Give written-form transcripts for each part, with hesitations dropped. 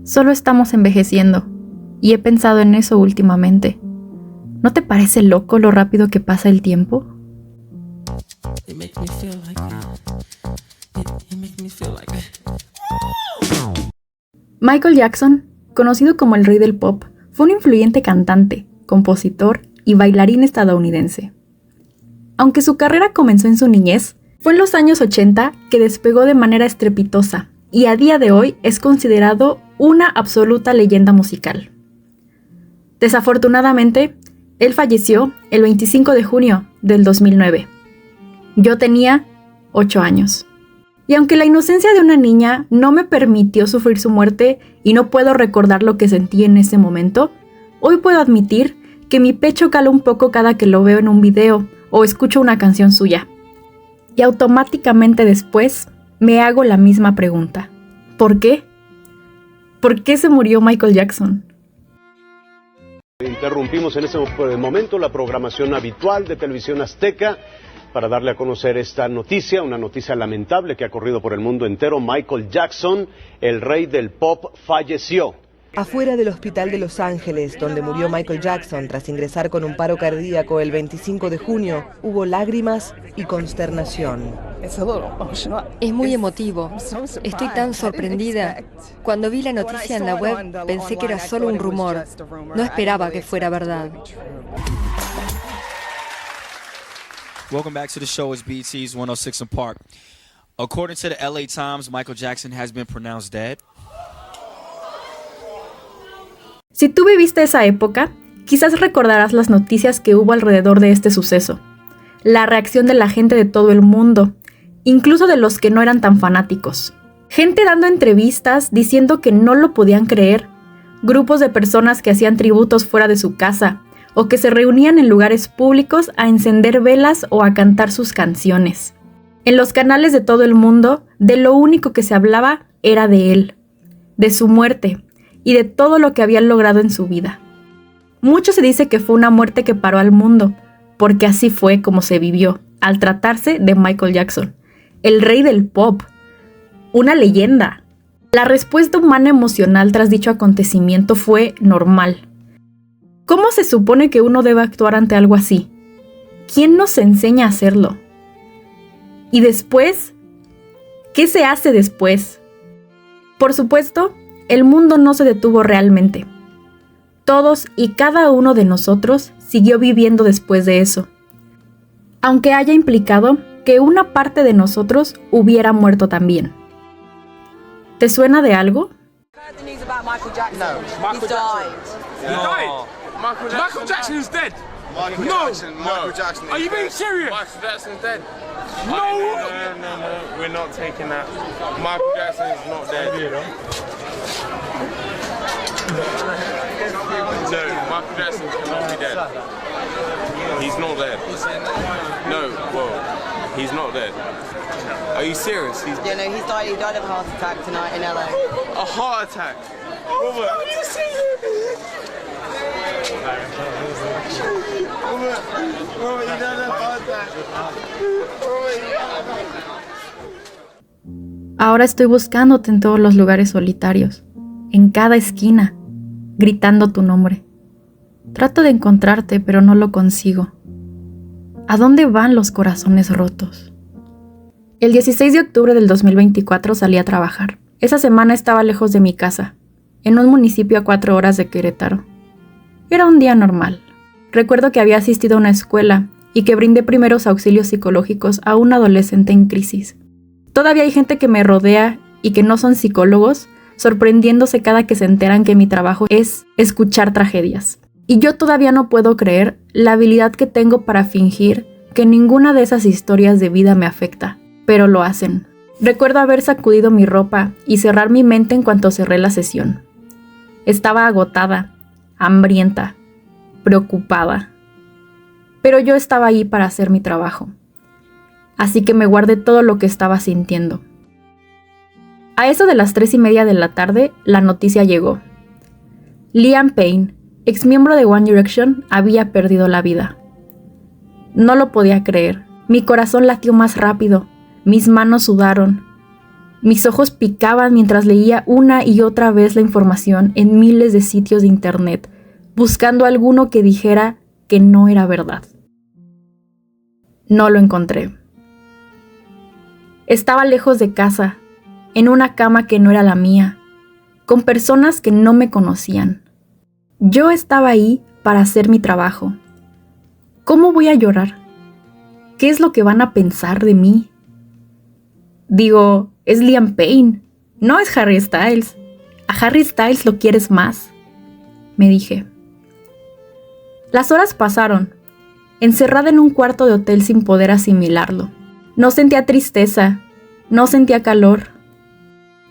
Solo estamos envejeciendo, y he pensado en eso últimamente. ¿No te parece loco lo rápido que pasa el tiempo? Michael Jackson, conocido como el rey del pop, fue un influyente cantante, compositor y bailarín estadounidense. Aunque su carrera comenzó en su niñez, fue en los años 80 que despegó de manera estrepitosa y a día de hoy es considerado una absoluta leyenda musical. Desafortunadamente, él falleció el 25 de junio del 2009. Yo tenía 8 años. Y aunque la inocencia de una niña no me permitió sufrir su muerte y no puedo recordar lo que sentí en ese momento, hoy puedo admitir que mi pecho cala un poco cada que lo veo en un video o escucho una canción suya. Y automáticamente después me hago la misma pregunta. ¿Por qué? ¿Por qué se murió Michael Jackson? Interrumpimos en ese momento la programación habitual de Televisión Azteca para darle a conocer esta noticia, una noticia lamentable que ha corrido por el mundo entero. Michael Jackson, el rey del pop, falleció. Afuera del hospital de Los Ángeles, donde murió Michael Jackson tras ingresar con un paro cardíaco el 25 de junio, hubo lágrimas y consternación. Es muy emotivo. Estoy tan sorprendida. Cuando vi la noticia en la web, pensé que era solo un rumor. No esperaba que fuera verdad. Welcome back to the show. It's BET's 106 & Park. According to the LA Times, Michael Jackson has been pronounced dead. Si tú viviste esa época, quizás recordarás las noticias que hubo alrededor de este suceso. La reacción de la gente de todo el mundo, incluso de los que no eran tan fanáticos. Gente dando entrevistas diciendo que no lo podían creer. Grupos de personas que hacían tributos fuera de su casa o que se reunían en lugares públicos a encender velas o a cantar sus canciones. En los canales de todo el mundo, de lo único que se hablaba era de él, de su muerte y de todo lo que había logrado en su vida. Mucho se dice que fue una muerte que paró al mundo, porque así fue como se vivió, al tratarse de Michael Jackson, el rey del pop, una leyenda. La respuesta humana emocional tras dicho acontecimiento fue normal. ¿Cómo se supone que uno debe actuar ante algo así? ¿Quién nos enseña a hacerlo? ¿Y después? ¿Qué se hace después? Por supuesto, el mundo no se detuvo realmente. Todos y cada uno de nosotros siguió viviendo después de eso, aunque haya implicado que una parte de nosotros hubiera muerto también. ¿Te suena de algo? Michael Jackson is dead. Michael Jackson. Are you being serious? Michael Jackson's dead. No. We're not taking that. Michael Jackson is not dead. No, Michael Jackson cannot be dead. He's not dead. No, well, he's not dead. Are you serious? Yeah, no, he died of a heart attack tonight in LA. A heart attack? Robert, have you seen him? Ahora estoy buscándote en todos los lugares solitarios, en cada esquina, gritando tu nombre. Trato de encontrarte, pero no lo consigo. ¿A dónde van los corazones rotos? El 16 de octubre del 2024 salí a trabajar. Esa semana estaba lejos de mi casa, en un municipio a 4 horas de Querétaro. Era un día normal. Recuerdo que había asistido a una escuela y que brindé primeros auxilios psicológicos a un adolescente en crisis. Todavía hay gente que me rodea y que no son psicólogos, sorprendiéndose cada que se enteran que mi trabajo es escuchar tragedias. Y yo todavía no puedo creer la habilidad que tengo para fingir que ninguna de esas historias de vida me afecta, pero lo hacen. Recuerdo haber sacudido mi ropa y cerrar mi mente en cuanto cerré la sesión. Estaba agotada, hambrienta, preocupada. Pero yo estaba ahí para hacer mi trabajo. Así que me guardé todo lo que estaba sintiendo. A eso de las 3:30 de la tarde, la noticia llegó. Liam Payne, exmiembro de One Direction, había perdido la vida. No lo podía creer. Mi corazón latió más rápido, mis manos sudaron. Mis ojos picaban mientras leía una y otra vez la información en miles de sitios de internet, buscando alguno que dijera que no era verdad. No lo encontré. Estaba lejos de casa, en una cama que no era la mía, con personas que no me conocían. Yo estaba ahí para hacer mi trabajo. ¿Cómo voy a llorar? ¿Qué es lo que van a pensar de mí? Digo, es Liam Payne, no es Harry Styles. A Harry Styles lo quieres más, me dije. Las horas pasaron, encerrada en un cuarto de hotel sin poder asimilarlo. No sentía tristeza, no sentía calor.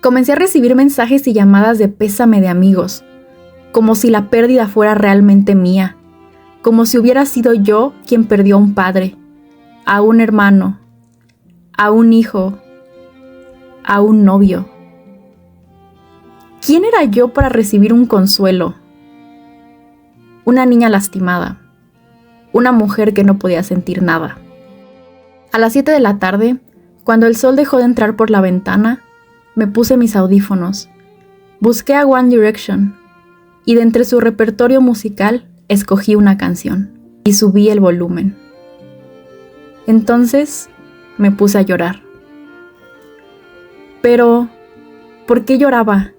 Comencé a recibir mensajes y llamadas de pésame de amigos, como si la pérdida fuera realmente mía, como si hubiera sido yo quien perdió a un padre, a un hermano, a un hijo, a un novio. ¿Quién era yo para recibir un consuelo? Una niña lastimada, una mujer que no podía sentir nada. A las 7 de la tarde, cuando el sol dejó de entrar por la ventana, me puse mis audífonos, busqué a One Direction y de entre su repertorio musical escogí una canción y subí el volumen. Entonces me puse a llorar. Pero, ¿por qué lloraba?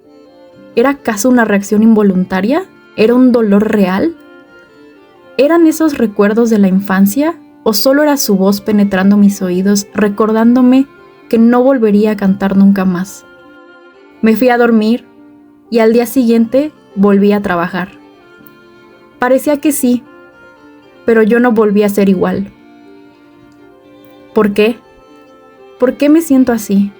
¿Era acaso una reacción involuntaria? ¿Era un dolor real? ¿Eran esos recuerdos de la infancia? ¿O solo era su voz penetrando mis oídos, recordándome que no volvería a cantar nunca más? Me fui a dormir y al día siguiente volví a trabajar. Parecía que sí, pero yo no volví a ser igual. ¿Por qué? ¿Por qué me siento así?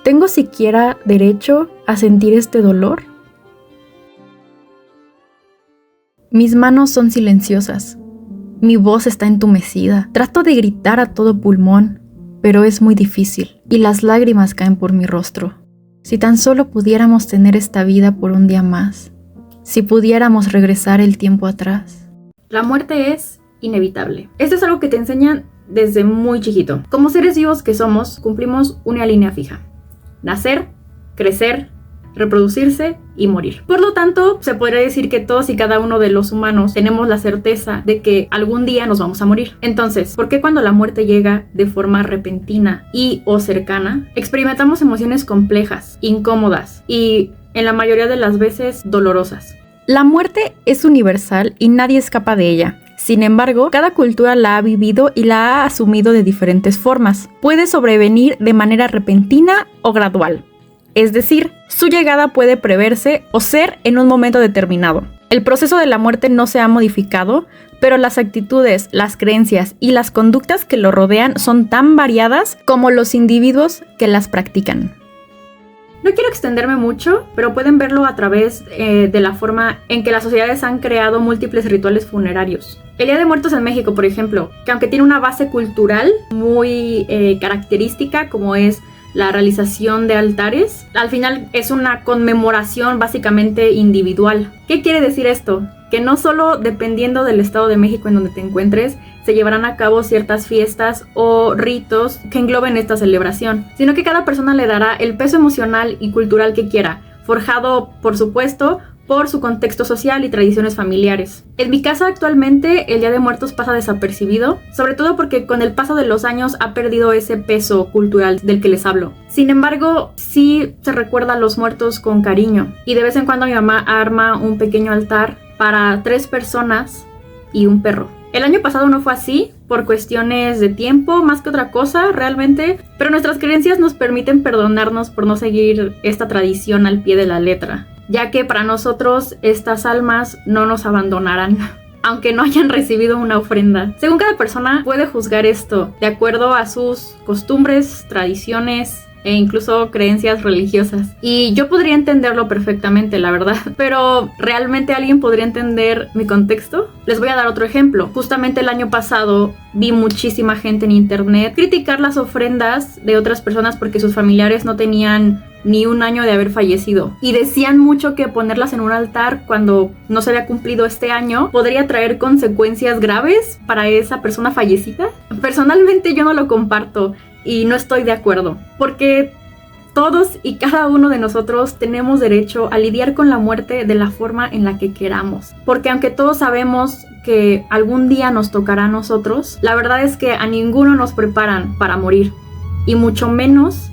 ¿Tengo siquiera derecho a sentir este dolor? Mis manos son silenciosas. Mi voz está entumecida. Trato de gritar a todo pulmón, pero es muy difícil y las lágrimas caen por mi rostro. Si tan solo pudiéramos tener esta vida por un día más. Si pudiéramos regresar el tiempo atrás. La muerte es inevitable. Esto es algo que te enseñan desde muy chiquito. Como seres vivos que somos, cumplimos una línea fija. Nacer, crecer, reproducirse y morir. Por lo tanto, se podría decir que todos y cada uno de los humanos tenemos la certeza de que algún día nos vamos a morir. Entonces, ¿por qué cuando la muerte llega de forma repentina y o cercana, experimentamos emociones complejas, incómodas y, en la mayoría de las veces, dolorosas? La muerte es universal y nadie escapa de ella. Sin embargo, cada cultura la ha vivido y la ha asumido de diferentes formas. Puede sobrevenir de manera repentina o gradual. Es decir, su llegada puede preverse o ser en un momento determinado. El proceso de la muerte no se ha modificado, pero las actitudes, las creencias y las conductas que lo rodean son tan variadas como los individuos que las practican. No quiero extenderme mucho, pero pueden verlo a través de la forma en que las sociedades han creado múltiples rituales funerarios. El Día de Muertos en México, por ejemplo, que aunque tiene una base cultural muy característica, como es la realización de altares, al final es una conmemoración básicamente individual. ¿Qué quiere decir esto? Que no solo dependiendo del estado de México en donde te encuentres, se llevarán a cabo ciertas fiestas o ritos que engloben esta celebración, sino que cada persona le dará el peso emocional y cultural que quiera, forjado, por supuesto, por su contexto social y tradiciones familiares. En mi casa actualmente el Día de Muertos pasa desapercibido, sobre todo porque con el paso de los años ha perdido ese peso cultural del que les hablo. Sin embargo, sí se recuerda a los muertos con cariño y de vez en cuando mi mamá arma un pequeño altar para 3 personas y un perro. El año pasado no fue así, por cuestiones de tiempo, más que otra cosa, realmente, pero nuestras creencias nos permiten perdonarnos por no seguir esta tradición al pie de la letra, ya que para nosotros estas almas no nos abandonarán, aunque no hayan recibido una ofrenda. Según cada persona puede juzgar esto, de acuerdo a sus costumbres, tradiciones e incluso creencias religiosas. Y yo podría entenderlo perfectamente, la verdad. Pero, ¿realmente alguien podría entender mi contexto? Les voy a dar otro ejemplo. Justamente el año pasado vi muchísima gente en internet criticar las ofrendas de otras personas porque sus familiares no tenían ni un año de haber fallecido. Y decían mucho que ponerlas en un altar cuando no se había cumplido este año podría traer consecuencias graves para esa persona fallecida. Personalmente yo no lo comparto y no estoy de acuerdo, porque Todos y cada uno de nosotros tenemos derecho a lidiar con la muerte de la forma en la que queramos. Porque aunque todos sabemos que algún día nos tocará a nosotros, la verdad es que a ninguno nos preparan para morir. Y mucho menos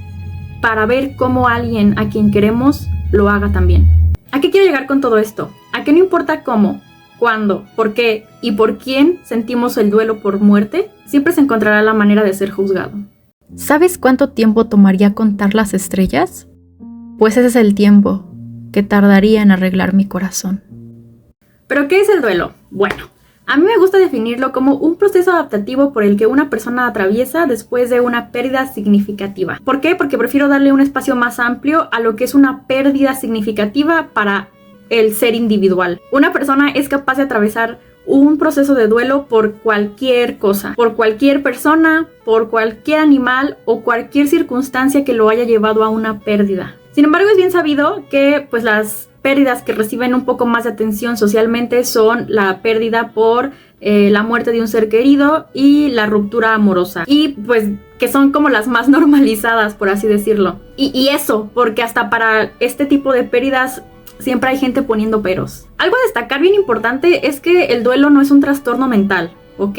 para ver cómo alguien a quien queremos lo haga también. ¿A qué quiero llegar con todo esto? A que no importa cómo, cuándo, por qué y por quién sentimos el duelo por muerte, siempre se encontrará la manera de ser juzgado. ¿Sabes cuánto tiempo tomaría contar las estrellas? Pues ese es el tiempo que tardaría en arreglar mi corazón. ¿Pero qué es el duelo? Bueno, a mí me gusta definirlo como un proceso adaptativo por el que una persona atraviesa después de una pérdida significativa. ¿Por qué? Porque prefiero darle un espacio más amplio a lo que es una pérdida significativa para el ser individual. Una persona es capaz de atravesar un proceso de duelo por cualquier cosa, por cualquier persona, por cualquier animal o cualquier circunstancia que lo haya llevado a una pérdida. Sin embargo, es bien sabido que pues las pérdidas que reciben un poco más de atención socialmente son la pérdida por la muerte de un ser querido y la ruptura amorosa. Y pues que son como las más normalizadas, por así decirlo. Y eso, porque hasta para este tipo de pérdidas siempre hay gente poniendo peros. Algo a destacar bien importante es que el duelo no es un trastorno mental, ¿ok?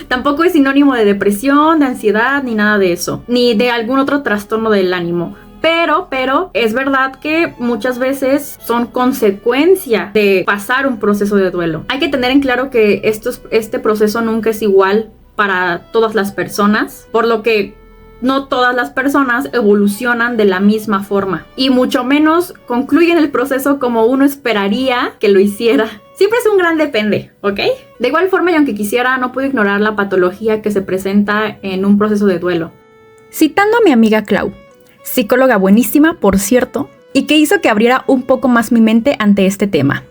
Tampoco es sinónimo de depresión, de ansiedad, ni nada de eso. Ni de algún otro trastorno del ánimo. Pero es verdad que muchas veces son consecuencia de pasar un proceso de duelo. Hay que tener en claro que este proceso nunca es igual para todas las personas, por lo que no todas las personas evolucionan de la misma forma y mucho menos concluyen el proceso como uno esperaría que lo hiciera. Siempre es un gran depende, ¿ok? De igual forma, y aunque quisiera, no puedo ignorar la patología que se presenta en un proceso de duelo. Citando a mi amiga Clau, psicóloga buenísima, por cierto, y que hizo que abriera un poco más mi mente ante este tema.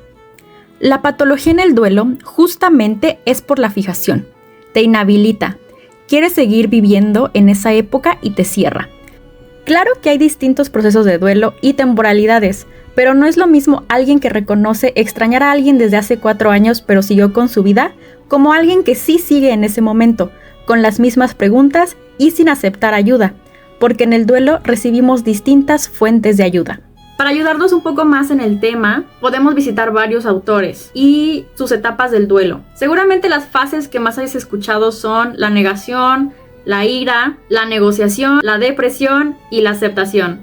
La patología en el duelo justamente es por la fijación. Te inhabilita. Quieres seguir viviendo en esa época y te cierra. Claro que hay distintos procesos de duelo y temporalidades, pero no es lo mismo alguien que reconoce extrañar a alguien desde hace 4 años pero siguió con su vida, como alguien que sí sigue en ese momento, con las mismas preguntas y sin aceptar ayuda, porque en el duelo recibimos distintas fuentes de ayuda. Para ayudarnos un poco más en el tema, podemos visitar varios autores y sus etapas del duelo. Seguramente las fases que más hayas escuchado son la negación, la ira, la negociación, la depresión y la aceptación,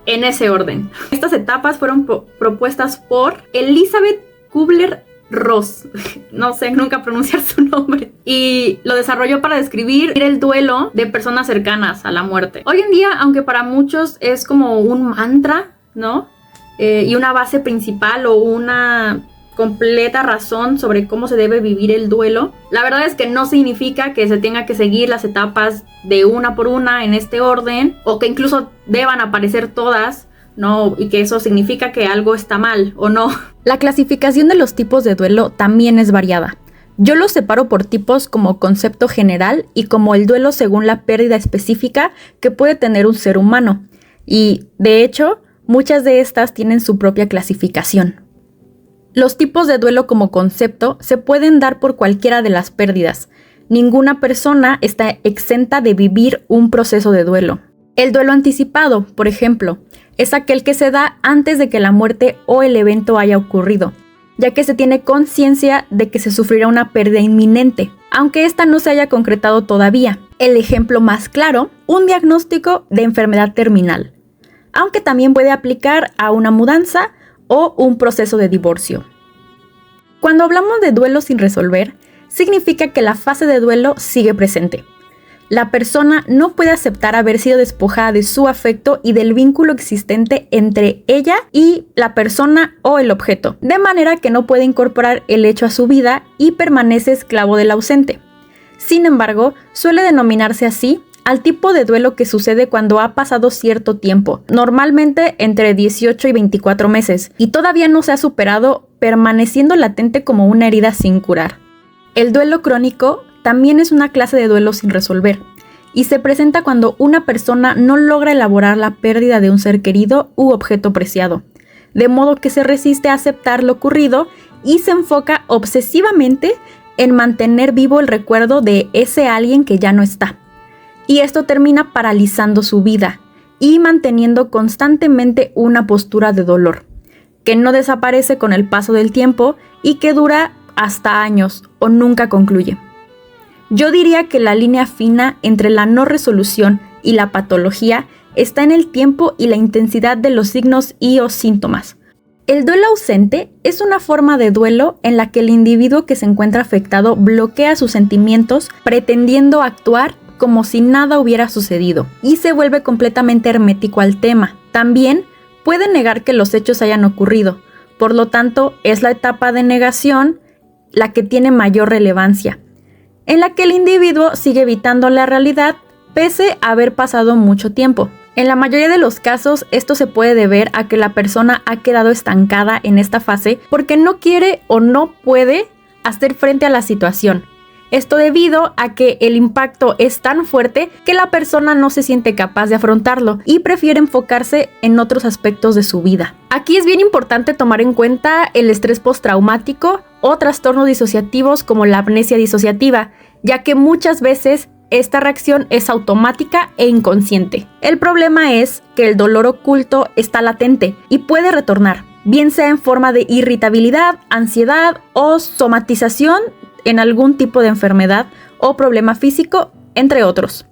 en ese orden. Estas etapas fueron propuestas por Elizabeth Kubler-Ross, no sé nunca pronunciar su nombre, y lo desarrolló para describir el duelo de personas cercanas a la muerte. Hoy en día, aunque para muchos es como un mantra, ¿no? Y una base principal o una completa razón sobre cómo se debe vivir el duelo. La verdad es que no significa que se tenga que seguir las etapas de una por una en este orden, o que incluso deban aparecer todas, ¿no? Y que eso significa que algo está mal o no. La clasificación de los tipos de duelo también es variada. Yo los separo por tipos como concepto general y como el duelo según la pérdida específica que puede tener un ser humano. Y, de hecho, muchas de estas tienen su propia clasificación. Los tipos de duelo como concepto se pueden dar por cualquiera de las pérdidas. Ninguna persona está exenta de vivir un proceso de duelo. El duelo anticipado, por ejemplo, es aquel que se da antes de que la muerte o el evento haya ocurrido, ya que se tiene conciencia de que se sufrirá una pérdida inminente, aunque esta no se haya concretado todavía. El ejemplo más claro, un diagnóstico de enfermedad terminal, aunque también puede aplicar a una mudanza o un proceso de divorcio. Cuando hablamos de duelo sin resolver, significa que la fase de duelo sigue presente. La persona no puede aceptar haber sido despojada de su afecto y del vínculo existente entre ella y la persona o el objeto, de manera que no puede incorporar el hecho a su vida y permanece esclavo del ausente. Sin embargo, suele denominarse así al tipo de duelo que sucede cuando ha pasado cierto tiempo, normalmente entre 18 y 24 meses, y todavía no se ha superado, permaneciendo latente como una herida sin curar. El duelo crónico también es una clase de duelo sin resolver, y se presenta cuando una persona no logra elaborar la pérdida de un ser querido u objeto preciado, de modo que se resiste a aceptar lo ocurrido y se enfoca obsesivamente en mantener vivo el recuerdo de ese alguien que ya no está. Y esto termina paralizando su vida y manteniendo constantemente una postura de dolor, que no desaparece con el paso del tiempo y que dura hasta años o nunca concluye. Yo diría que la línea fina entre la no resolución y la patología está en el tiempo y la intensidad de los signos y o síntomas. El duelo ausente es una forma de duelo en la que el individuo que se encuentra afectado bloquea sus sentimientos pretendiendo actuar como si nada hubiera sucedido y se vuelve completamente hermético al tema. También puede negar que los hechos hayan ocurrido, por lo tanto es la etapa de negación la que tiene mayor relevancia, en la que el individuo sigue evitando la realidad pese a haber pasado mucho tiempo. En la mayoría de los casos, esto se puede deber a que la persona ha quedado estancada en esta fase porque no quiere o no puede hacer frente a la situación. Esto debido a que el impacto es tan fuerte que la persona no se siente capaz de afrontarlo y prefiere enfocarse en otros aspectos de su vida. Aquí es bien importante tomar en cuenta el estrés postraumático o trastornos disociativos como la amnesia disociativa, ya que muchas veces esta reacción es automática e inconsciente. El problema es que el dolor oculto está latente y puede retornar, bien sea en forma de irritabilidad, ansiedad o somatización en algún tipo de enfermedad o problema físico, entre otros.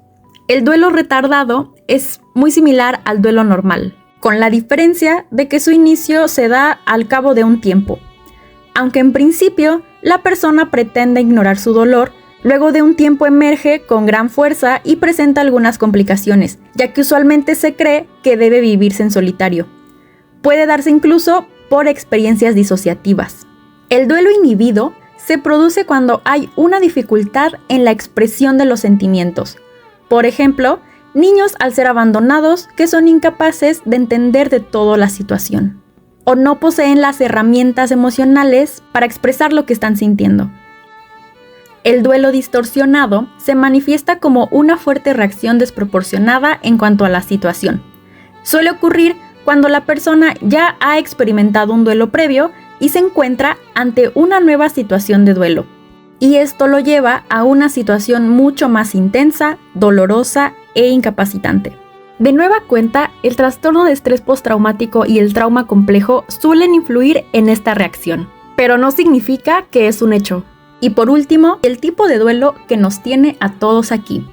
El duelo retardado es muy similar al duelo normal, con la diferencia de que su inicio se da al cabo de un tiempo. Aunque en principio la persona pretende ignorar su dolor, luego de un tiempo emerge con gran fuerza y presenta algunas complicaciones, ya que usualmente se cree que debe vivirse en solitario. Puede darse incluso por experiencias disociativas. El duelo inhibido se produce cuando hay una dificultad en la expresión de los sentimientos. Por ejemplo, niños al ser abandonados que son incapaces de entender de todo la situación, o no poseen las herramientas emocionales para expresar lo que están sintiendo. El duelo distorsionado se manifiesta como una fuerte reacción desproporcionada en cuanto a la situación. Suele ocurrir cuando la persona ya ha experimentado un duelo previo y se encuentra ante una nueva situación de duelo. Y esto lo lleva a una situación mucho más intensa, dolorosa e incapacitante. De nueva cuenta, el trastorno de estrés postraumático y el trauma complejo suelen influir en esta reacción, pero no significa que es un hecho. Y por último, el tipo de duelo que nos tiene a todos aquí.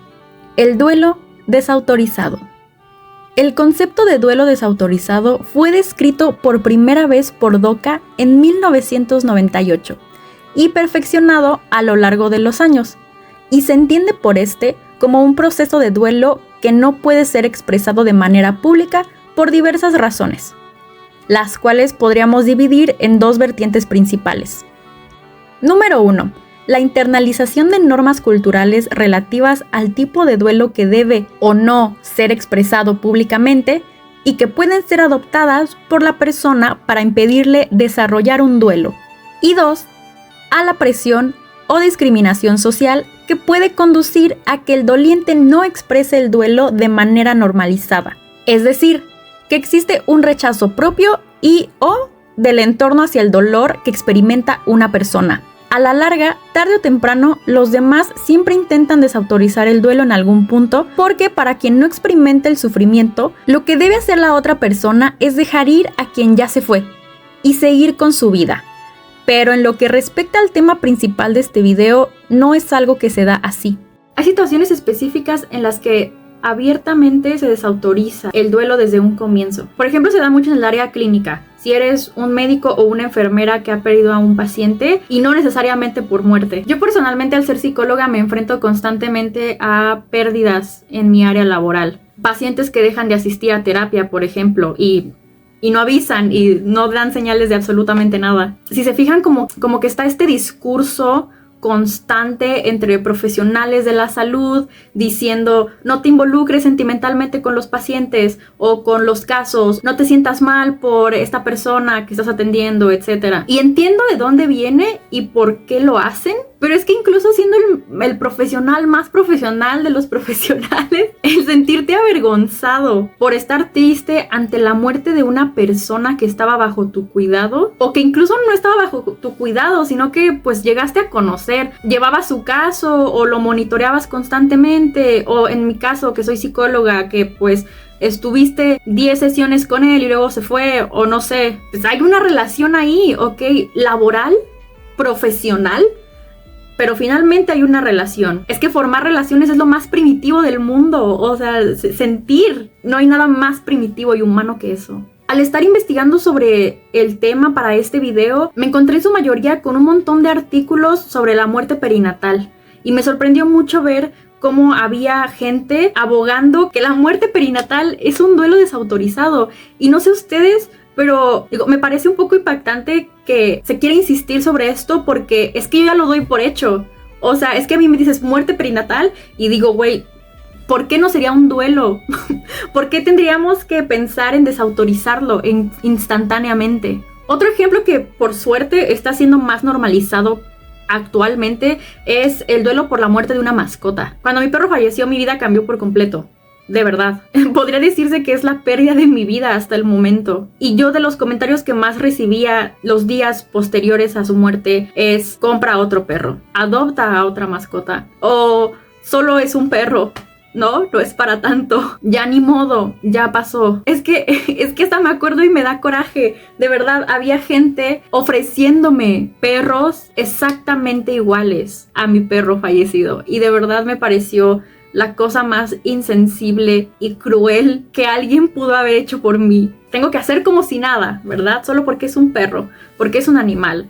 El duelo desautorizado. El concepto de duelo desautorizado fue descrito por primera vez por Doka en 1998 y perfeccionado a lo largo de los años, y se entiende por este como un proceso de duelo que no puede ser expresado de manera pública por diversas razones, las cuales podríamos dividir en dos vertientes principales. Número 1. La internalización de normas culturales relativas al tipo de duelo que debe o no ser expresado públicamente y que pueden ser adoptadas por la persona para impedirle desarrollar un duelo. Y 2. A la presión o discriminación social que puede conducir a que el doliente no exprese el duelo de manera normalizada. Es decir, que existe un rechazo propio y o del entorno hacia el dolor que experimenta una persona. A la larga, tarde o temprano, los demás siempre intentan desautorizar el duelo en algún punto, porque para quien no experimenta el sufrimiento, lo que debe hacer la otra persona es dejar ir a quien ya se fue y seguir con su vida. Pero en lo que respecta al tema principal de este video, no es algo que se da así. Hay situaciones específicas en las que abiertamente se desautoriza el duelo desde un comienzo. Por ejemplo, se da mucho en el área clínica. Si eres un médico o una enfermera que ha perdido a un paciente y no necesariamente por muerte. Yo personalmente, al ser psicóloga, me enfrento constantemente a pérdidas en mi área laboral. Pacientes que dejan de asistir a terapia, por ejemplo, y no avisan y no dan señales de absolutamente nada. Si se fijan, como que está este discurso constante entre profesionales de la salud diciendo no te involucres sentimentalmente con los pacientes o con los casos, no te sientas mal por esta persona que estás atendiendo, etc. Y entiendo de dónde viene y por qué lo hacen, pero es que incluso siendo el profesional más profesional de los profesionales, el sentirte avergonzado por estar triste ante la muerte de una persona que estaba bajo tu cuidado, o que incluso no estaba bajo tu cuidado, sino que pues llegaste a conocer, llevabas su caso o lo monitoreabas constantemente, o en mi caso que soy psicóloga, que pues estuviste 10 sesiones con él y luego se fue, o no sé, pues hay una relación ahí, ¿ok? Laboral, profesional, pero finalmente hay una relación. Es que formar relaciones es lo más primitivo del mundo, o sea, sentir, no hay nada más primitivo y humano que eso. Al estar investigando sobre el tema para este video, me encontré en su mayoría con un montón de artículos sobre la muerte perinatal. Y me sorprendió mucho ver cómo había gente abogando que la muerte perinatal es un duelo desautorizado. Y no sé ustedes, pero me parece un poco impactante que se quiera insistir sobre esto porque es que yo ya lo doy por hecho. O sea, es que a mí me dices muerte perinatal y digo, güey, ¿por qué no sería un duelo? ¿Por qué tendríamos que pensar en desautorizarlo instantáneamente? Otro ejemplo que por suerte está siendo más normalizado actualmente es el duelo por la muerte de una mascota. Cuando mi perro falleció, mi vida cambió por completo. De verdad. Podría decirse que es la pérdida de mi vida hasta el momento. Y yo de los comentarios que más recibía los días posteriores a su muerte es: compra otro perro, adopta a otra mascota, o solo es un perro. No es para tanto. Ya ni modo, ya pasó. Es que hasta me acuerdo y me da coraje. De verdad, había gente ofreciéndome perros exactamente iguales a mi perro fallecido. Y de verdad me pareció la cosa más insensible y cruel que alguien pudo haber hecho por mí. Tengo que hacer como si nada, ¿verdad? Solo porque es un perro, porque es un animal.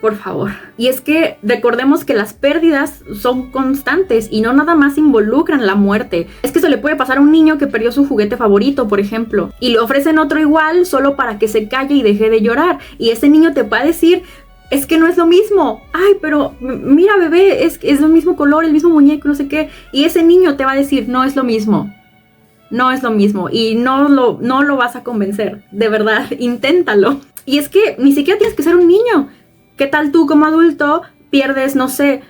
Por favor. Y es que recordemos que las pérdidas son constantes y no nada más involucran la muerte. Es que se le puede pasar a un niño que perdió su juguete favorito, por ejemplo, y le ofrecen otro igual solo para que se calle y deje de llorar. Y ese niño te va a decir: es que no es lo mismo. Ay, pero mira, bebé, es el mismo color, el mismo muñeco, no sé qué. Y ese niño te va a decir: no es lo mismo. No es lo mismo. Y no lo vas a convencer. De verdad, inténtalo. Y es que ni siquiera tienes que ser un niño. ¿Qué tal tú como adulto pierdes, no sé,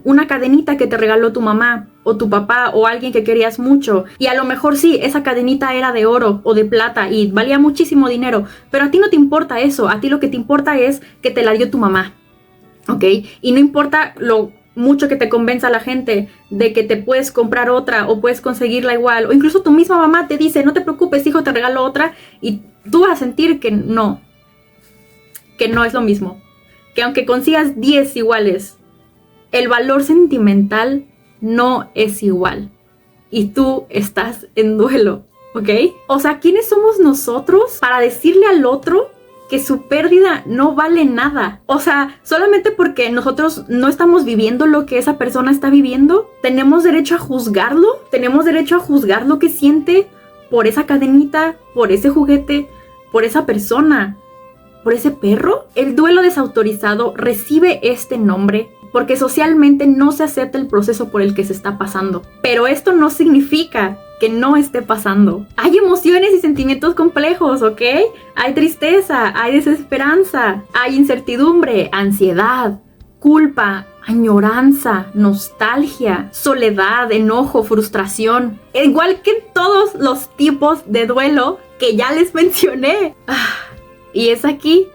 una cadenita que te regaló tu mamá o tu papá o alguien que querías mucho? Y a lo mejor sí, esa cadenita era de oro o de plata y valía muchísimo dinero, pero a ti no te importa eso. A ti lo que te importa es que te la dio tu mamá, ¿ok? Y no importa lo mucho que te convenza la gente de que te puedes comprar otra o puedes conseguirla igual, o incluso tu misma mamá te dice: no te preocupes, hijo, te regalo otra, y tú vas a sentir que no es lo mismo. Que aunque consigas 10 iguales, el valor sentimental no es igual. Y tú estás en duelo, ¿ok? O sea, ¿quiénes somos nosotros para decirle al otro que su pérdida no vale nada? O sea, solamente porque nosotros no estamos viviendo lo que esa persona está viviendo, ¿tenemos derecho a juzgarlo? ¿Tenemos derecho a juzgar lo que siente por esa cadenita, por ese juguete, por esa persona? ¿Por ese perro? El duelo desautorizado recibe este nombre porque socialmente no se acepta el proceso por el que se está pasando. Pero esto no significa que no esté pasando. Hay emociones y sentimientos complejos, ¿ok? Hay tristeza, hay desesperanza, hay incertidumbre, ansiedad, culpa, añoranza, nostalgia, soledad, enojo, frustración. Igual que en todos los tipos de duelo que ya les mencioné. Y es aquí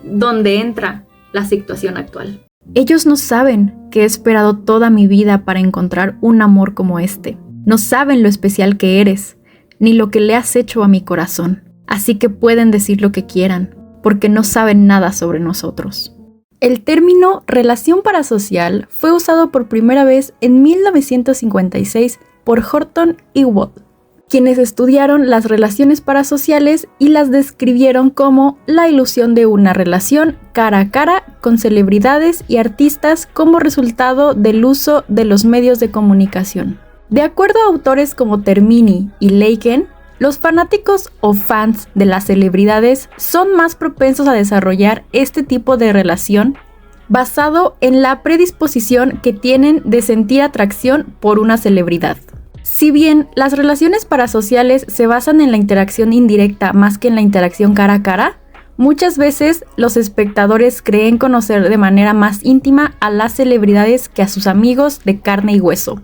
donde entra la situación actual. Ellos no saben que he esperado toda mi vida para encontrar un amor como este. No saben lo especial que eres, ni lo que le has hecho a mi corazón. Así que pueden decir lo que quieran, porque no saben nada sobre nosotros. El término relación parasocial fue usado por primera vez en 1956 por Horton y Watt, quienes estudiaron las relaciones parasociales y las describieron como la ilusión de una relación cara a cara con celebridades y artistas como resultado del uso de los medios de comunicación. De acuerdo a autores como Termini y Leiken, los fanáticos o fans de las celebridades son más propensos a desarrollar este tipo de relación basado en la predisposición que tienen de sentir atracción por una celebridad. Si bien las relaciones parasociales se basan en la interacción indirecta más que en la interacción cara a cara, muchas veces los espectadores creen conocer de manera más íntima a las celebridades que a sus amigos de carne y hueso.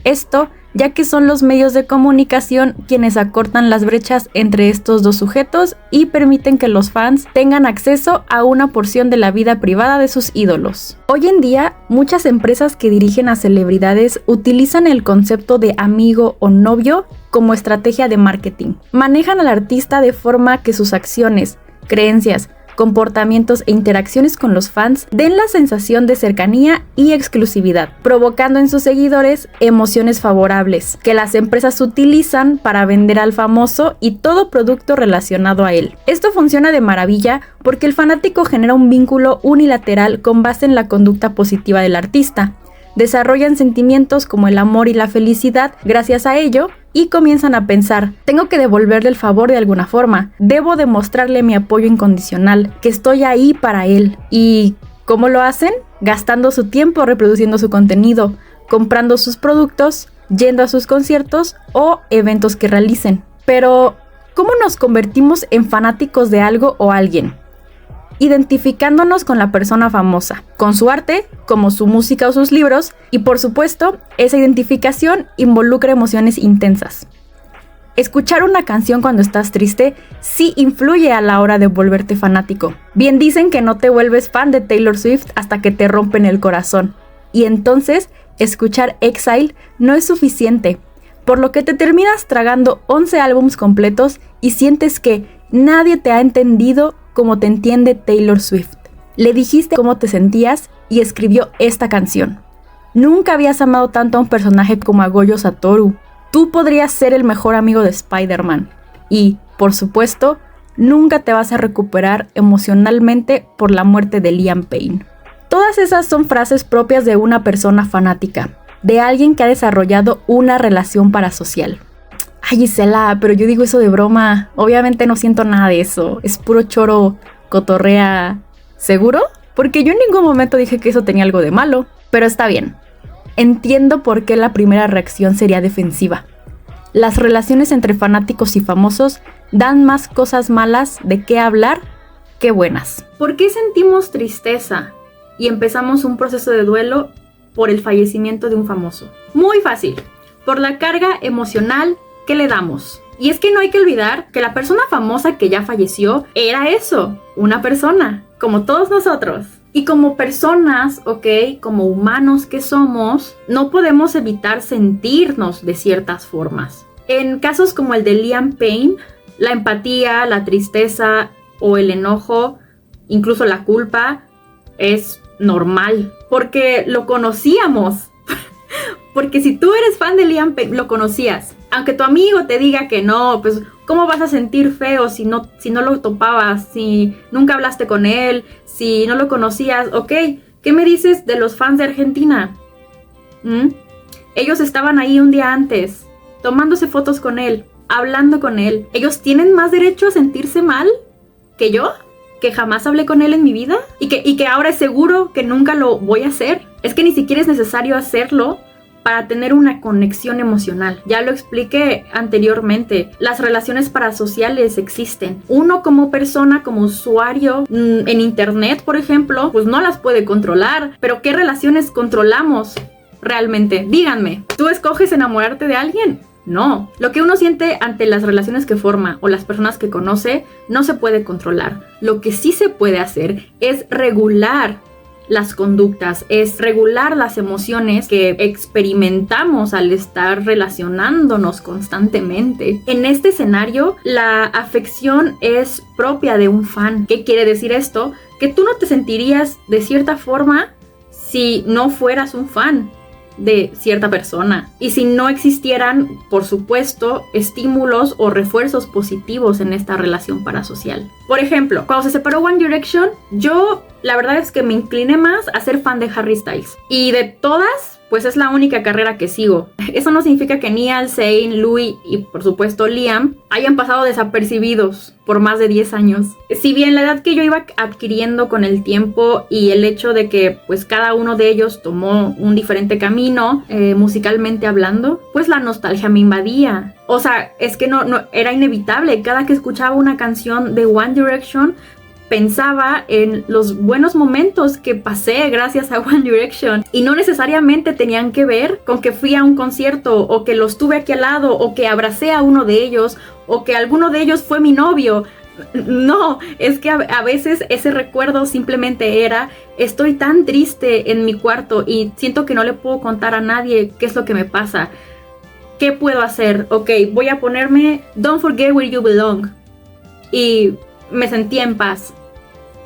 Esto ya que son los medios de comunicación quienes acortan las brechas entre estos dos sujetos y permiten que los fans tengan acceso a una porción de la vida privada de sus ídolos. Hoy en día, muchas empresas que dirigen a celebridades utilizan el concepto de amigo o novio como estrategia de marketing. Manejan al artista de forma que sus acciones, creencias, comportamientos e interacciones con los fans den la sensación de cercanía y exclusividad, provocando en sus seguidores emociones favorables que las empresas utilizan para vender al famoso y todo producto relacionado a él. Esto funciona de maravilla porque el fanático genera un vínculo unilateral con base en la conducta positiva del artista. Desarrollan sentimientos como el amor y la felicidad gracias a ello y comienzan a pensar, tengo que devolverle el favor de alguna forma, debo demostrarle mi apoyo incondicional, que estoy ahí para él. ¿Y cómo lo hacen? Gastando su tiempo reproduciendo su contenido, comprando sus productos, yendo a sus conciertos o eventos que realicen. Pero, ¿cómo nos convertimos en fanáticos de algo o alguien? Identificándonos con la persona famosa, con su arte, como su música o sus libros, y por supuesto, esa identificación involucra emociones intensas. Escuchar una canción cuando estás triste sí influye a la hora de volverte fanático. Bien dicen que no te vuelves fan de Taylor Swift hasta que te rompen el corazón, y entonces escuchar Exile no es suficiente, por lo que te terminas tragando 11 álbumes completos y sientes que nadie te ha entendido como te entiende Taylor Swift. Le dijiste cómo te sentías y escribió esta canción. Nunca habías amado tanto a un personaje como a Gojo Satoru. Tú podrías ser el mejor amigo de Spider-Man. Y, por supuesto, nunca te vas a recuperar emocionalmente por la muerte de Liam Payne. Todas esas son frases propias de una persona fanática, de alguien que ha desarrollado una relación parasocial. Ay, Gisela, pero yo digo eso de broma. Obviamente no siento nada de eso. Es puro choro, cotorrea. ¿Seguro? Porque yo en ningún momento dije que eso tenía algo de malo. Pero está bien. Entiendo por qué la primera reacción sería defensiva. Las relaciones entre fanáticos y famosos dan más cosas malas de qué hablar que buenas. ¿Por qué sentimos tristeza y empezamos un proceso de duelo por el fallecimiento de un famoso? Muy fácil. Por la carga emocional que le damos. Y es que no hay que olvidar que la persona famosa que ya falleció era eso, una persona, como todos nosotros. Y como personas, como humanos que somos, no podemos evitar sentirnos de ciertas formas. En casos como el de Liam Payne, la empatía, la tristeza o el enojo, incluso la culpa, es normal, porque lo conocíamos. Porque si tú eres fan de Liam Payne, lo conocías. Aunque tu amigo te diga que no, pues ¿cómo vas a sentir feo si no lo topabas, si nunca hablaste con él, si no lo conocías? Ok, ¿qué me dices de los fans de Argentina? Ellos estaban ahí un día antes, tomándose fotos con él, hablando con él. ¿Ellos tienen más derecho a sentirse mal que yo? ¿Que jamás hablé con él en mi vida? ¿Y que ahora es seguro que nunca lo voy a hacer? Es que ni siquiera es necesario hacerlo para tener una conexión emocional. Ya lo expliqué anteriormente. Las relaciones parasociales existen. Uno como persona, como usuario en internet, por ejemplo, pues no las puede controlar. Pero ¿qué relaciones controlamos realmente? Díganme, ¿tú escoges enamorarte de alguien? No. Lo que uno siente ante las relaciones que forma o las personas que conoce no se puede controlar. Lo que sí se puede hacer es regular las conductas, es regular las emociones que experimentamos al estar relacionándonos constantemente. En este escenario, la afección es propia de un fan. ¿Qué quiere decir esto? Que tú no te sentirías de cierta forma si no fueras un fan de cierta persona y si no existieran, por supuesto, estímulos o refuerzos positivos en esta relación parasocial. Por ejemplo, cuando se separó One Direction, yo la verdad es que me incliné más a ser fan de Harry Styles, y de todas, pues es la única carrera que sigo. Eso no significa que Niall, Zayn, Louis y por supuesto Liam hayan pasado desapercibidos por más de 10 años. Si bien la edad que yo iba adquiriendo con el tiempo y el hecho de que pues cada uno de ellos tomó un diferente camino, musicalmente hablando, pues la nostalgia me invadía. O sea, es que no era inevitable. Cada que escuchaba una canción de One Direction, pensaba en los buenos momentos que pasé gracias a One Direction y no necesariamente tenían que ver con que fui a un concierto o que los tuve aquí al lado o que abracé a uno de ellos o que alguno de ellos fue mi novio. No, es que a veces ese recuerdo simplemente era: estoy tan triste en mi cuarto y siento que no le puedo contar a nadie qué es lo que me pasa. ¿Qué puedo hacer? Ok, voy a ponerme Don't Forget Where You Belong y me sentí en paz.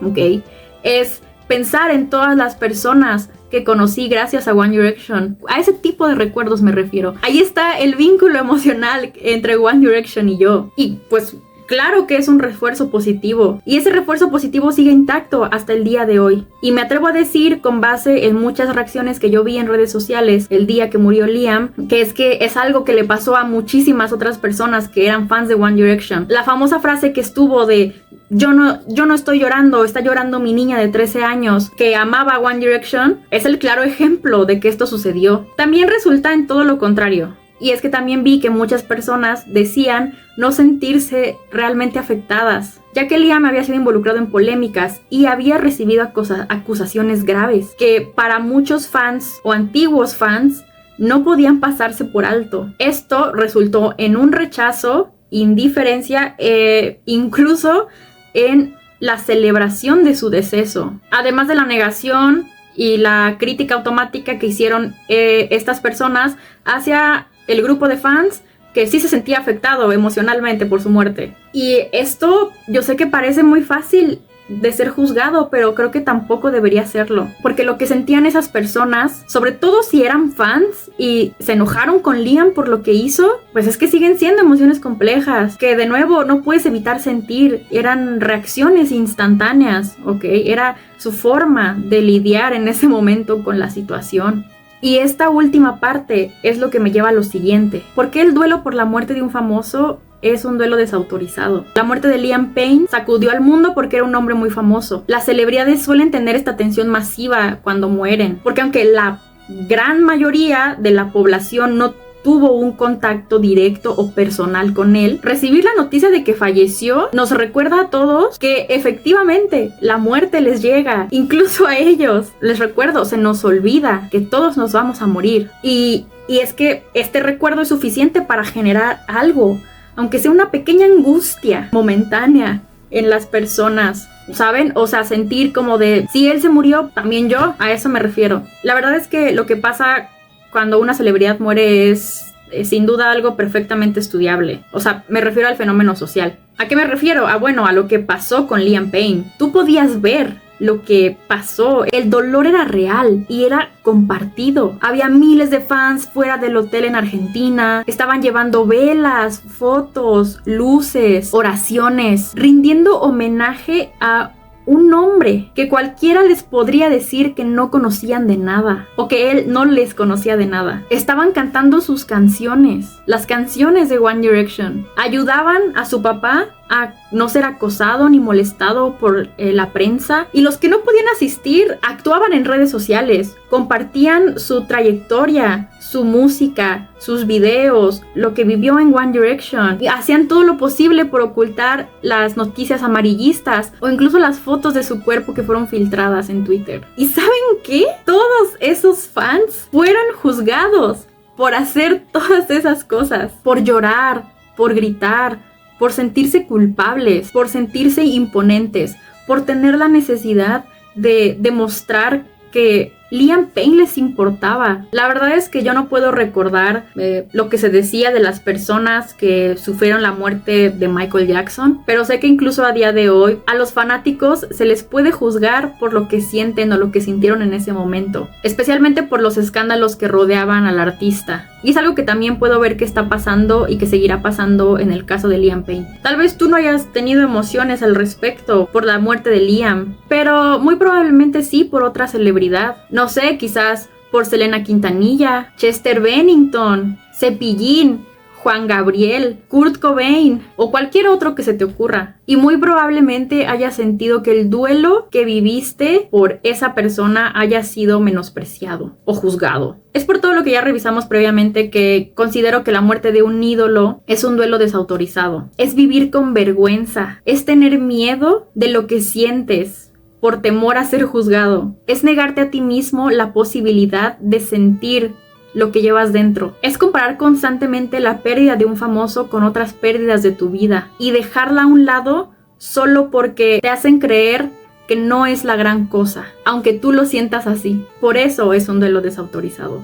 Ok, es pensar en todas las personas que conocí gracias a One Direction. A ese tipo de recuerdos me refiero. Ahí está el vínculo emocional entre One Direction y yo. Y pues claro que es un refuerzo positivo. Y ese refuerzo positivo sigue intacto hasta el día de hoy. Y me atrevo a decir, con base en muchas reacciones que yo vi en redes sociales el día que murió Liam, que es algo que le pasó a muchísimas otras personas que eran fans de One Direction. La famosa frase que estuvo de: yo no estoy llorando, está llorando mi niña de 13 años que amaba One Direction, es el claro ejemplo de que esto sucedió. También resulta en todo lo contrario. Y es que también vi que muchas personas decían no sentirse realmente afectadas, ya que Liam había sido involucrado en polémicas y había recibido acusaciones graves que para muchos fans o antiguos fans no podían pasarse por alto. Esto resultó en un rechazo, indiferencia e incluso en la celebración de su deceso, además de la negación y la crítica automática que hicieron estas personas hacia el grupo de fans que sí se sentía afectado emocionalmente por su muerte. Y esto yo sé que parece muy fácil de ser juzgado, pero creo que tampoco debería serlo, porque lo que sentían esas personas, sobre todo si eran fans y se enojaron con Liam por lo que hizo, pues es que siguen siendo emociones complejas que de nuevo no puedes evitar sentir. Eran reacciones instantáneas, ¿ok? Era su forma de lidiar en ese momento con la situación. Y esta última parte es lo que me lleva a lo siguiente: ¿por qué el duelo por la muerte de un famoso es un duelo desautorizado? La muerte de Liam Payne sacudió al mundo porque era un hombre muy famoso. Las celebridades suelen tener esta atención masiva cuando mueren, porque aunque la gran mayoría de la población no tuvo un contacto directo o personal con él, recibir la noticia de que falleció nos recuerda a todos que efectivamente la muerte les llega, incluso a ellos. Les recuerdo, se nos olvida que todos nos vamos a morir. Y es que este recuerdo es suficiente para generar algo, aunque sea una pequeña angustia momentánea en las personas, ¿saben? O sea, sentir como de: si él se murió, también yo. A eso me refiero. La verdad es que lo que pasa cuando una celebridad muere es sin duda algo perfectamente estudiable. O sea, me refiero al fenómeno social. ¿A qué me refiero? A lo que pasó con Liam Payne. Tú podías ver lo que pasó. El dolor era real y era compartido. Había miles de fans fuera del hotel en Argentina. Estaban llevando velas, fotos, luces, oraciones, rindiendo homenaje a un hombre que cualquiera les podría decir que no conocían de nada o que él no les conocía de nada. Estaban cantando sus canciones, las canciones de One Direction. Ayudaban a su papá a no ser acosado ni molestado por la prensa, y los que no podían asistir actuaban en redes sociales, compartían su trayectoria, su música, sus videos, lo que vivió en One Direction, y hacían todo lo posible por ocultar las noticias amarillistas o incluso las fotos de su cuerpo que fueron filtradas en Twitter. ¿Y saben qué? Todos esos fans fueron juzgados por hacer todas esas cosas, por llorar, por gritar, por sentirse culpables, por sentirse imponentes, por tener la necesidad de demostrar que Liam Payne les importaba. La verdad es que yo no puedo recordar lo que se decía de las personas que sufrieron la muerte de Michael Jackson, pero sé que incluso a día de hoy a los fanáticos se les puede juzgar por lo que sienten o lo que sintieron en ese momento, especialmente por los escándalos que rodeaban al artista. Y es algo que también puedo ver que está pasando y que seguirá pasando en el caso de Liam Payne. Tal vez tú no hayas tenido emociones al respecto por la muerte de Liam, pero muy probablemente sí por otra celebridad. No sé, quizás por Selena Quintanilla, Chester Bennington, Cepillín, Juan Gabriel, Kurt Cobain o cualquier otro que se te ocurra. Y muy probablemente hayas sentido que el duelo que viviste por esa persona haya sido menospreciado o juzgado. Es por todo lo que ya revisamos previamente que considero que la muerte de un ídolo es un duelo desautorizado. Es vivir con vergüenza, es tener miedo de lo que sientes por temor a ser juzgado. Es negarte a ti mismo la posibilidad de sentir lo que llevas dentro. Es comparar constantemente la pérdida de un famoso con otras pérdidas de tu vida y dejarla a un lado solo porque te hacen creer que no es la gran cosa, aunque tú lo sientas así. Por eso es un duelo desautorizado.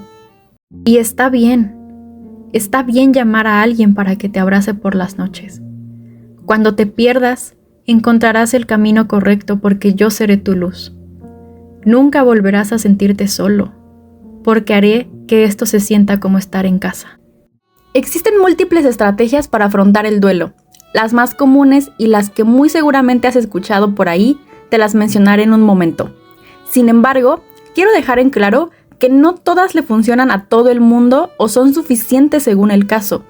Y está bien llamar a alguien para que te abrace por las noches. Cuando te pierdas, encontrarás el camino correcto porque yo seré tu luz. Nunca volverás a sentirte solo, porque haré que esto se sienta como estar en casa. Existen múltiples estrategias para afrontar el duelo. Las más comunes y las que muy seguramente has escuchado por ahí, te las mencionaré en un momento. Sin embargo, quiero dejar en claro que no todas le funcionan a todo el mundo o son suficientes según el caso.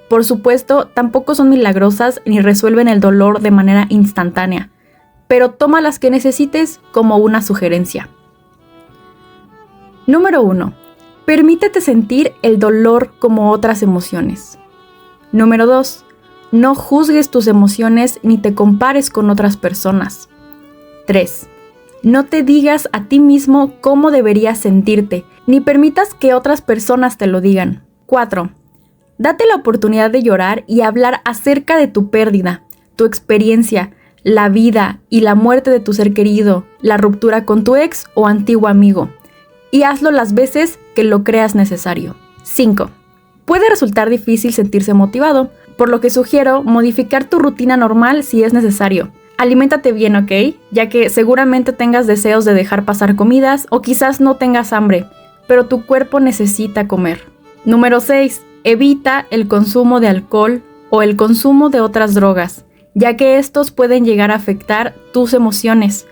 Por supuesto, tampoco son milagrosas ni resuelven el dolor de manera instantánea, pero toma las que necesites como una sugerencia. Número 1. Permítete sentir el dolor como otras emociones. Número 2. No juzgues tus emociones ni te compares con otras personas. 3. No te digas a ti mismo cómo deberías sentirte, ni permitas que otras personas te lo digan. 4. Date la oportunidad de llorar y hablar acerca de tu pérdida, tu experiencia, la vida y la muerte de tu ser querido, la ruptura con tu ex o antiguo amigo. Y hazlo las veces que lo creas necesario. 5. Puede resultar difícil sentirse motivado, por lo que sugiero modificar tu rutina normal si es necesario. Aliméntate bien, ¿ok? Ya que seguramente tengas deseos de dejar pasar comidas o quizás no tengas hambre, pero tu cuerpo necesita comer. Número 6. Evita el consumo de alcohol o el consumo de otras drogas, ya que estos pueden llegar a afectar tus emociones.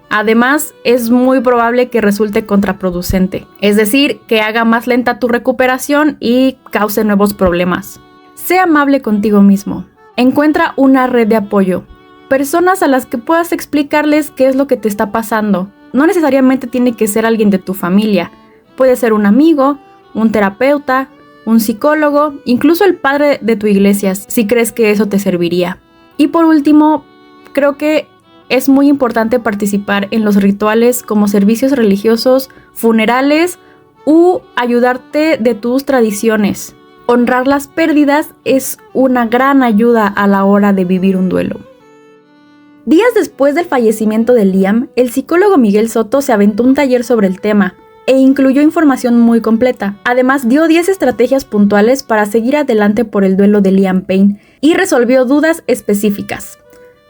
Además, es muy probable que resulte contraproducente, es decir, que haga más lenta tu recuperación y cause nuevos problemas. Sé amable contigo mismo. Encuentra una red de apoyo, personas a las que puedas explicarles qué es lo que te está pasando. No necesariamente tiene que ser alguien de tu familia, puede ser un amigo, un terapeuta, un psicólogo, incluso el padre de tu iglesia, si crees que eso te serviría. Y por último, creo que es muy importante participar en los rituales como servicios religiosos, funerales u ayudarte de tus tradiciones. Honrar las pérdidas es una gran ayuda a la hora de vivir un duelo. Días después del fallecimiento de Liam, el psicólogo Miguel Soto se aventó un taller sobre el tema e incluyó información muy completa. Además, dio 10 estrategias puntuales para seguir adelante por el duelo de Liam Payne y resolvió dudas específicas.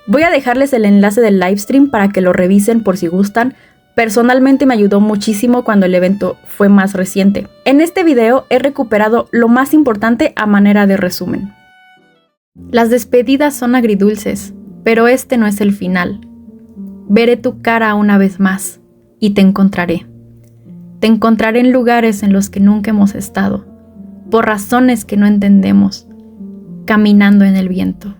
Voy a dejarles el enlace del livestream para que lo revisen por si gustan. Personalmente me ayudó muchísimo cuando el evento fue más reciente. En este video he recuperado lo más importante a manera de resumen. Las despedidas son agridulces, pero este no es el final. Veré tu cara una vez más y te encontraré. Te encontraré en lugares en los que nunca hemos estado, por razones que no entendemos, caminando en el viento.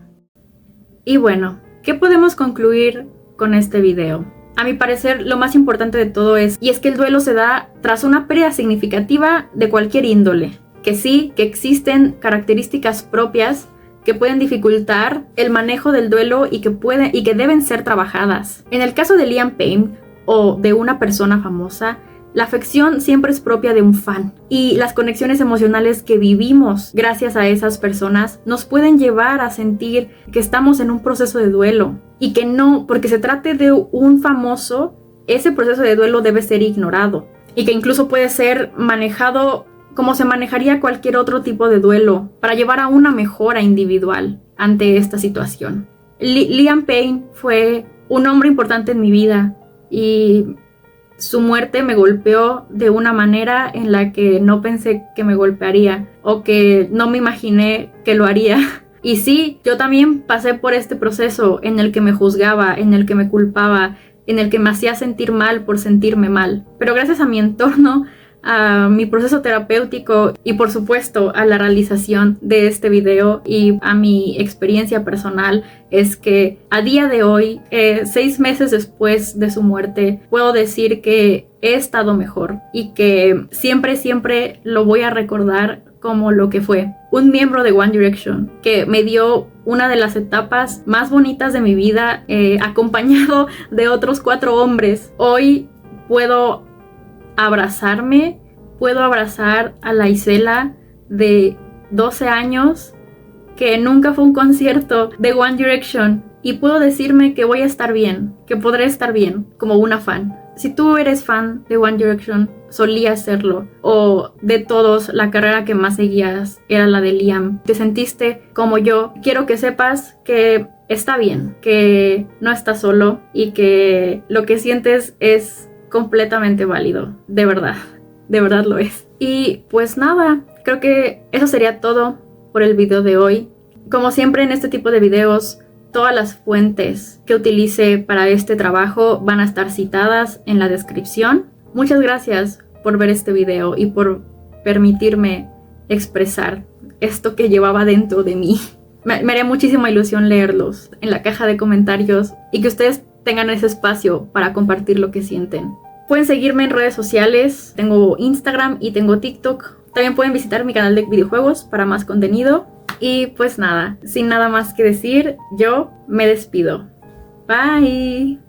Y bueno, ¿qué podemos concluir con este video? A mi parecer, lo más importante de todo es que el duelo se da tras una pérdida significativa de cualquier índole. Que sí, que existen características propias que pueden dificultar el manejo del duelo y que deben ser trabajadas. En el caso de Liam Payne o de una persona famosa, la afección siempre es propia de un fan y las conexiones emocionales que vivimos gracias a esas personas nos pueden llevar a sentir que estamos en un proceso de duelo y que no, porque se trate de un famoso, ese proceso de duelo debe ser ignorado y que incluso puede ser manejado como se manejaría cualquier otro tipo de duelo para llevar a una mejora individual ante esta situación. Liam Payne fue un hombre importante en mi vida y su muerte me golpeó de una manera en la que no pensé que me golpearía o que no me imaginé que lo haría. Y sí, yo también pasé por este proceso en el que me juzgaba, en el que me culpaba, en el que me hacía sentir mal por sentirme mal. Pero gracias a mi entorno, a mi proceso terapéutico y por supuesto a la realización de este video y a mi experiencia personal es que a día de hoy, 6 meses después de su muerte, puedo decir que he estado mejor y que siempre lo voy a recordar como lo que fue, un miembro de One Direction que me dio una de las etapas más bonitas de mi vida, acompañado de otros 4 hombres. Hoy puedo abrazarme, puedo abrazar a la Isela de 12 años que nunca fue a un concierto de One Direction y puedo decirme que voy a estar bien, que podré estar bien como una fan. Si tú eres fan de One Direction, solías serlo, o de todos, la carrera que más seguías era la de Liam, te sentiste como yo, quiero que sepas que está bien, que no estás solo y que lo que sientes es completamente válido, de verdad lo es. Y pues nada, creo que eso sería todo por el video de hoy. Como siempre en este tipo de videos, todas las fuentes que utilice para este trabajo van a estar citadas en la descripción. Muchas gracias por ver este video y por permitirme expresar esto que llevaba dentro de mí. Me haría muchísima ilusión leerlos en la caja de comentarios y que ustedes tengan ese espacio para compartir lo que sienten. Pueden seguirme en redes sociales, tengo Instagram y tengo TikTok. También pueden visitar mi canal de videojuegos para más contenido. Y pues nada, sin nada más que decir, yo me despido. Bye.